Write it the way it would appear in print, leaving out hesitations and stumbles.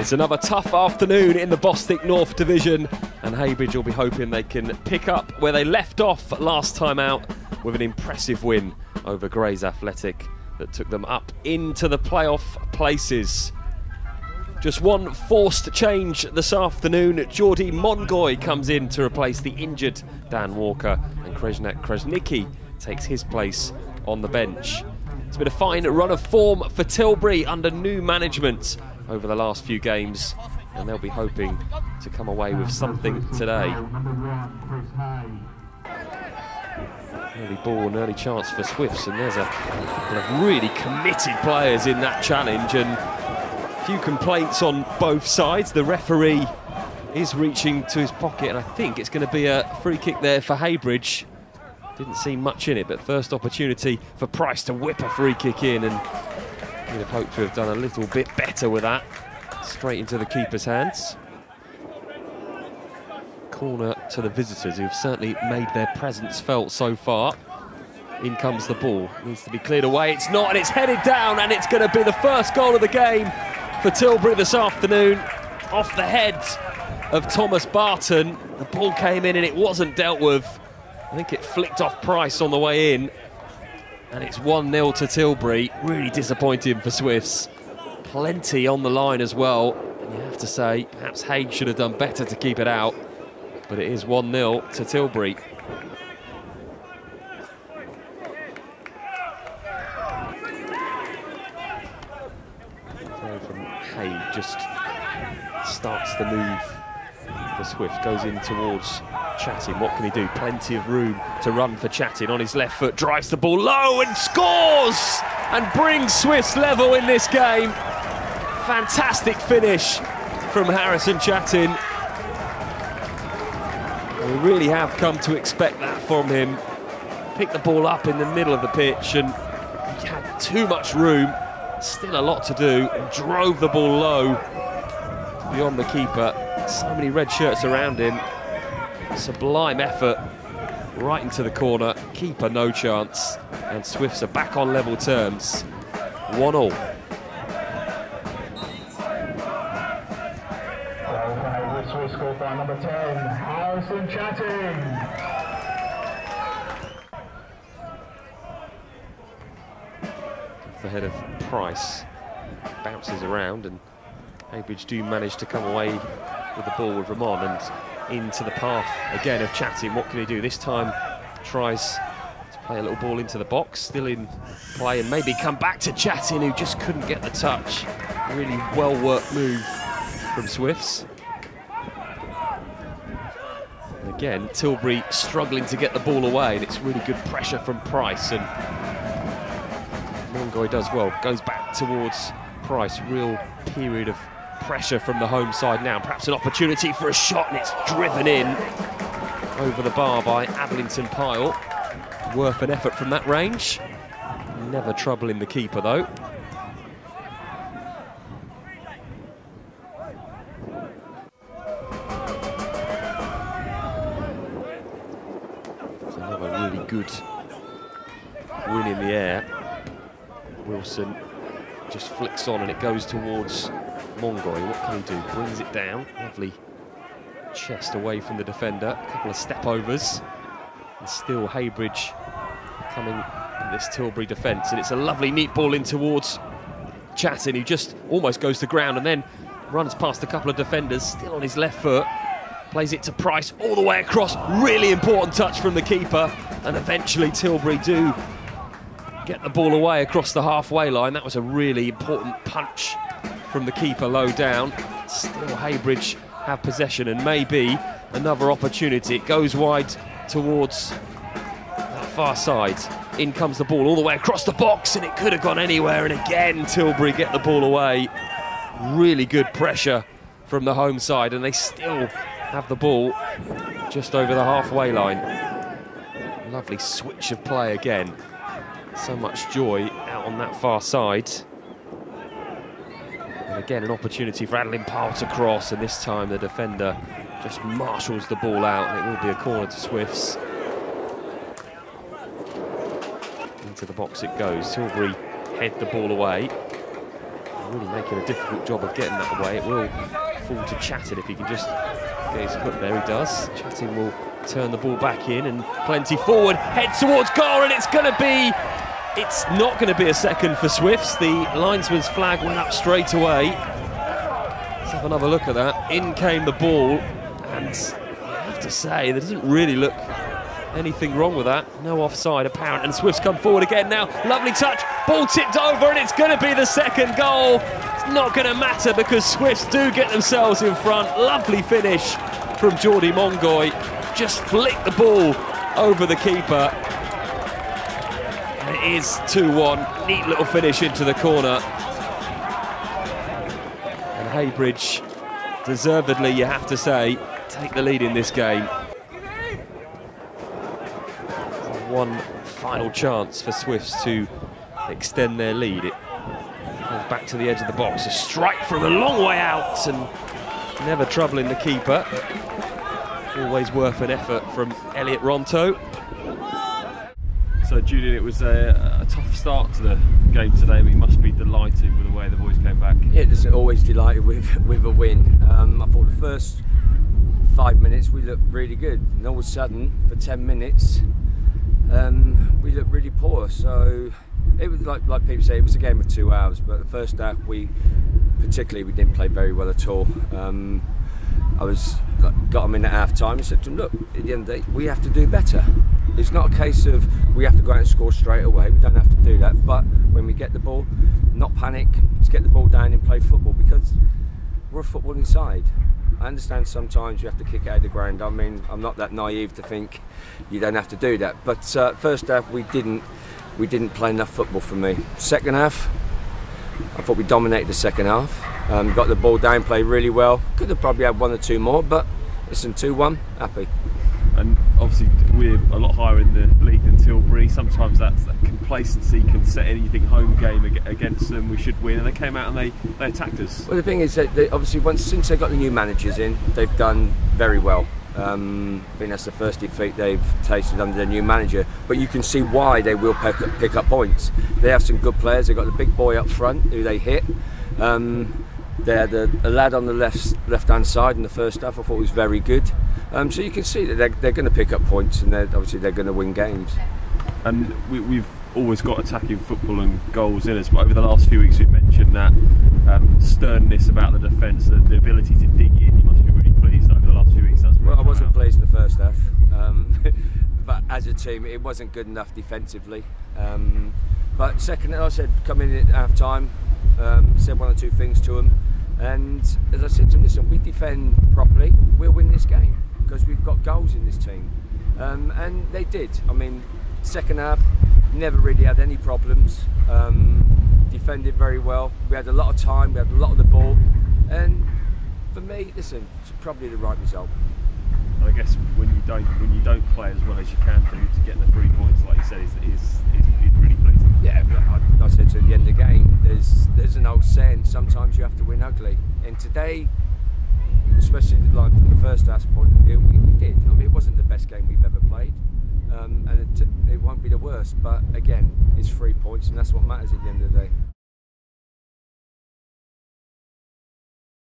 It's another tough afternoon in the Bostik North Division, and Heybridge will be hoping they can pick up where they left off last time out with an impressive win over Grays Athletic that took them up into the playoff places. Just one forced change this afternoon. Geordie Mongoy comes in to replace the injured Dan Walker, and Krezhnak Krasnicki takes his place on the bench. It's been a fine run of form for Tilbury under new management over the last few games, and they'll be hoping to come away with something today. Early ball, an early chance for Swifts, and there's a couple of really committed players in that challenge, and a few complaints on both sides. The referee is reaching to his pocket, and I think it's going to be a free kick there for Heybridge. Didn't see much in it, but first opportunity for Price to whip a free kick in, and he'd have hoped to have done a little bit better with that. Straight into the keeper's hands. Corner to the visitors, who've certainly made their presence felt so far. In comes the ball, needs to be cleared away. It's not, and it's headed down, and it's going to be the first goal of the game for Tilbury this afternoon. Off the head of Thomas Barton. The ball came in and it wasn't dealt with. I think it flicked off Price on the way in. And it's 1-0 to Tilbury. Really disappointing for Swifts. Plenty on the line as well. And you have to say, perhaps Haig should have done better to keep it out. But it is 1-0 to Tilbury. Throw from Haig just starts the move for Swift. Goes in towards Chattin. What can he do? Plenty of room to run for Chattin. On his left foot, drives the ball low and scores! And brings Swifts level in this game. Fantastic finish from Harrison Chattin. We really have come to expect that from him. Picked the ball up in the middle of the pitch, and he had too much room. Still a lot to do, and drove the ball low beyond the keeper. So many red shirts around him. Sublime effort right into the corner. Keeper no chance, and Swifts are back on level terms. 1-1. Scored by number 10, Harrison Chattin. The head of Price bounces around, and Heybridge do manage to come away with the ball with Ramon and into the path again of Chattin. What can he do? This time tries to play a little ball into the box, still in play, and maybe come back to Chattin, who just couldn't get the touch. Really well-worked move from Swifts. And again, Tilbury struggling to get the ball away, and it's really good pressure from Price, and Mongoy does well, goes back towards Price. Real period of pressure from the home side now. Perhaps an opportunity for a shot, and it's driven in over the bar by Adlington Pyle. Worth an effort from that range. Never troubling the keeper though. It's another really good win in the air. Wilson just flicks on and it goes towards Mongoy. What can he do? Brings it down. Lovely chest away from the defender. A couple of step overs. And still Heybridge coming in this Tilbury defence. And it's a lovely neat ball in towards Chattin, who just almost goes to ground and then runs past a couple of defenders. Still on his left foot. Plays it to Price all the way across. Really important touch from the keeper. And eventually Tilbury do get the ball away across the halfway line. That was a really important punch from the keeper low down. Still Heybridge have possession, and maybe another opportunity. It goes wide towards that far side. In comes the ball all the way across the box, and it could have gone anywhere, and again Tilbury get the ball away. Really good pressure from the home side, and they still have the ball just over the halfway line. Lovely switch of play again. So much joy out on that far side. And again, an opportunity for Adlington Pyle to cross, and this time the defender just marshals the ball out, and it will be a corner to Swifts. Into the box it goes. Tilbury head the ball away. really making a difficult job of getting that away. It will fall to Chatting if he can just get his foot there. He does. Chatting will turn the ball back in and plenty forward, head towards goal, and it's not going to be a second for Swifts. The linesman's flag went up straight away. Let's have another look at that. In came the ball, and I have to say there doesn't really look anything wrong with that. No offside apparent, and Swifts come forward again now. Lovely touch, ball tipped over, and it's going to be the second goal. It's not going to matter because Swifts do get themselves in front. Lovely finish from Geordie Mongoy. Just flicked the ball over the keeper. And it is 2-1. Neat little finish into the corner. And Heybridge, deservedly, you have to say, take the lead in this game. One final chance for Swifts to extend their lead. It goes back to the edge of the box. A strike from a long way out and never troubling the keeper. Always worth an effort from Elliot Ronto. So Julian, it was a tough start to the game today, but you must be delighted with the way the boys came back. Yeah, just always delighted with a win. I thought the first 5 minutes we looked really good, and all of a sudden for 10 minutes we looked really poor. So it was like people say, it was a game of 2 hours, but the first half we didn't play very well at all. Got them in at half time and said to them, look, at the end of the day, we have to do better. It's not a case of we have to go out and score straight away. We don't have to do that. But when we get the ball, not panic, let's get the ball down and play football, because we're a footballing side. I understand sometimes you have to kick it out of the ground. I mean, I'm not that naive to think you don't have to do that. But first half, we didn't play enough football for me. Second half, I thought we dominated the second half. Got the ball down, played really well. Could have probably had 1 or 2 more, but listen, 2-1, happy. And obviously we're a lot higher in the league than Tilbury. Sometimes that complacency can set anything home game against them. We should win, and they came out and they attacked us. Well, the thing is that obviously since they got the new managers in, they've done very well. I think that's the first defeat they've tasted under their new manager, but you can see why they will pick up points. They have some good players. They've got the big boy up front who they hit. They had a lad on the left-hand side in the first half. I thought was very good. So you can see that they're going to pick up points, and obviously they're going to win games. And we've always got attacking football and goals in us, but over the last few weeks we've mentioned that sternness about the defence, the ability to dig in. You must be really pleased over the last few weeks. Well, I wasn't pleased in the first half, but as a team it wasn't good enough defensively. But second, I said, come in at half time, said 1 or 2 things to them, and as I said to them, listen, we defend properly, we'll win this game because we've got goals in this team. And they did. I mean, second half, never really had any problems. Defended very well. We had a lot of time. We had a lot of the ball. And for me, listen, it's probably the right result. And I guess when you don't play as well as you can do, to get the 3 points, like you said, is really pleasing. Yeah, but I said to at the end of the game, there's an old saying, sometimes you have to win ugly. And today, especially like from the first half point of view, we did. I mean, it wasn't the best game we've ever played, and it won't be the worst. But again, it's 3 points, and that's what matters at the end of the day.